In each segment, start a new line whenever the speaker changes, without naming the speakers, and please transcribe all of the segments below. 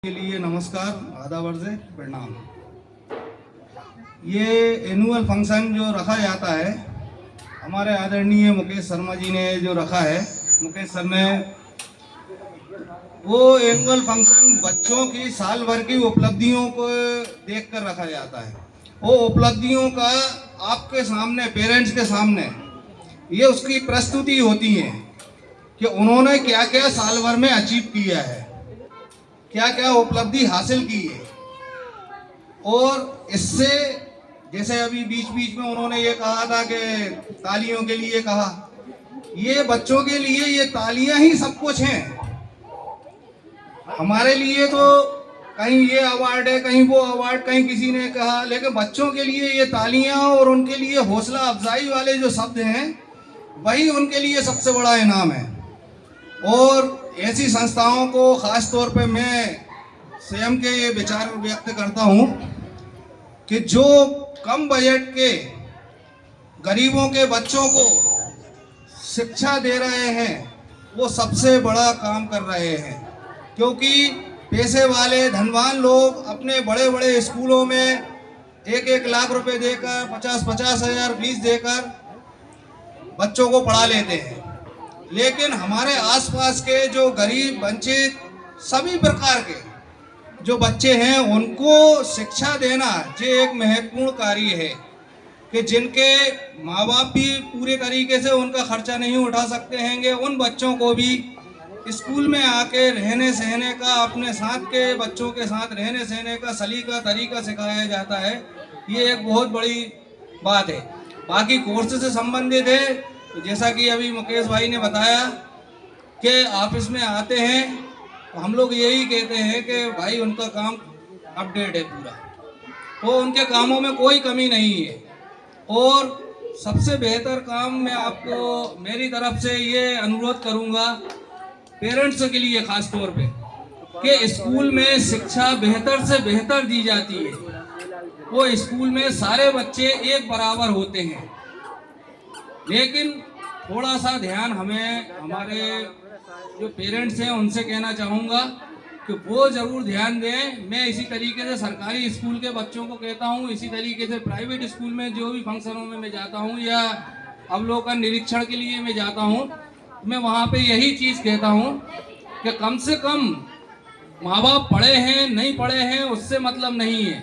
के लिए नमस्कार, आदाब अर्ज़ प्रणाम। ये एनुअल फंक्शन जो रखा जाता है, हमारे आदरणीय मुकेश शर्मा जी ने जो रखा है, मुकेश सर ने, वो एनुअल फंक्शन बच्चों की साल भर की उपलब्धियों को देखकर रखा जाता है। वो उपलब्धियों का आपके सामने, पेरेंट्स के सामने, ये उसकी प्रस्तुति होती है कि उन्होंने क्या क्या साल भर में अचीव किया है, क्या क्या उपलब्धि हासिल की है। और इससे, जैसे अभी बीच बीच में उन्होंने ये कहा था कि तालियों के लिए कहा, ये बच्चों के लिए ये तालियां ही सब कुछ हैं। हमारे लिए तो कहीं ये अवार्ड है, कहीं वो अवार्ड, कहीं किसी ने कहा, लेकिन बच्चों के लिए ये तालियां और उनके लिए हौसला अफजाई वाले जो शब्द हैं, वही उनके लिए सबसे बड़ा इनाम है। और ऐसी संस्थाओं को ख़ास तौर पे मैं स्वयं के ये विचार व्यक्त करता हूँ कि जो कम बजट के गरीबों के बच्चों को शिक्षा दे रहे हैं, वो सबसे बड़ा काम कर रहे हैं। क्योंकि पैसे वाले धनवान लोग अपने बड़े बड़े स्कूलों में 1-1 लाख रुपए देकर, 50-50 हज़ार फीस देकर बच्चों को पढ़ा लेते हैं। लेकिन हमारे आसपास के जो गरीब, वंचित, सभी प्रकार के जो बच्चे हैं, उनको शिक्षा देना ये एक महत्वपूर्ण कार्य है कि जिनके माँ बाप भी पूरे तरीके से उनका खर्चा नहीं उठा सकते हैंगे, उन बच्चों को भी स्कूल में आके रहने सहने का, अपने साथ के बच्चों के साथ रहने सहने का सलीका तरीका सिखाया जाता है। ये एक बहुत बड़ी बात है। बाकी कोर्स से संबंधित है, तो जैसा कि अभी मुकेश भाई ने बताया कि ऑफिस में आते हैं तो हम लोग यही कहते हैं कि भाई उनका काम अपडेट है पूरा, तो उनके कामों में कोई कमी नहीं है। और सबसे बेहतर काम मैं आपको मेरी तरफ से ये अनुरोध करूँगा पेरेंट्स के लिए ख़ास तौर पे कि स्कूल में शिक्षा बेहतर से बेहतर दी जाती है। वो स्कूल में सारे बच्चे एक बराबर होते हैं, लेकिन थोड़ा सा ध्यान हमें, हमारे जो पेरेंट्स हैं उनसे कहना चाहूँगा कि वो ज़रूर ध्यान दें। मैं इसी तरीके से सरकारी स्कूल के बच्चों को कहता हूँ, इसी तरीके से प्राइवेट स्कूल में जो भी फंक्शनों में मैं जाता हूँ या अवलोकन निरीक्षण के लिए मैं जाता हूँ, मैं वहाँ पे यही चीज़ कहता हूँ कि कम से कम माँ बाप पढ़े हैं नहीं पढ़े हैं उससे मतलब नहीं है,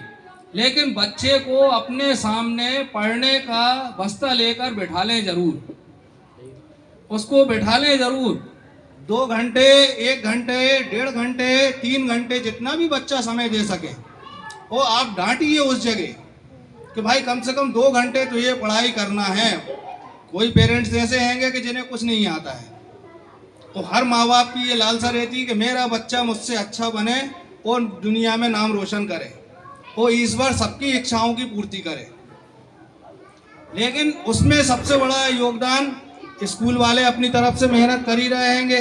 लेकिन बच्चे को अपने सामने पढ़ने का बस्ता लेकर बैठा लें ज़रूर, उसको बैठा लें ज़रूर। 2 घंटे, 1 घंटे, 1.5 घंटे, 3 घंटे, जितना भी बच्चा समय दे सके, वो आप डांटिए उस जगह कि भाई कम से कम 2 घंटे तो ये पढ़ाई करना है। कोई पेरेंट्स ऐसे हैंगे कि जिन्हें कुछ नहीं आता है, तो हर माँ बाप की ये लालसा रहती है कि मेरा बच्चा मुझसे अच्छा बने और दुनिया में नाम रोशन करे, वो ईश्वर सबकी इच्छाओं की पूर्ति करे। लेकिन उसमें सबसे बड़ा योगदान स्कूल वाले अपनी तरफ से मेहनत कर ही रहे हैंगे,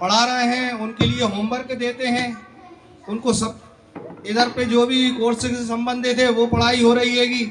पढ़ा रहे हैं, उनके लिए होमवर्क देते हैं, उनको सब इधर पे जो भी कोर्स से संबंधित है वो पढ़ाई हो रही हैगी।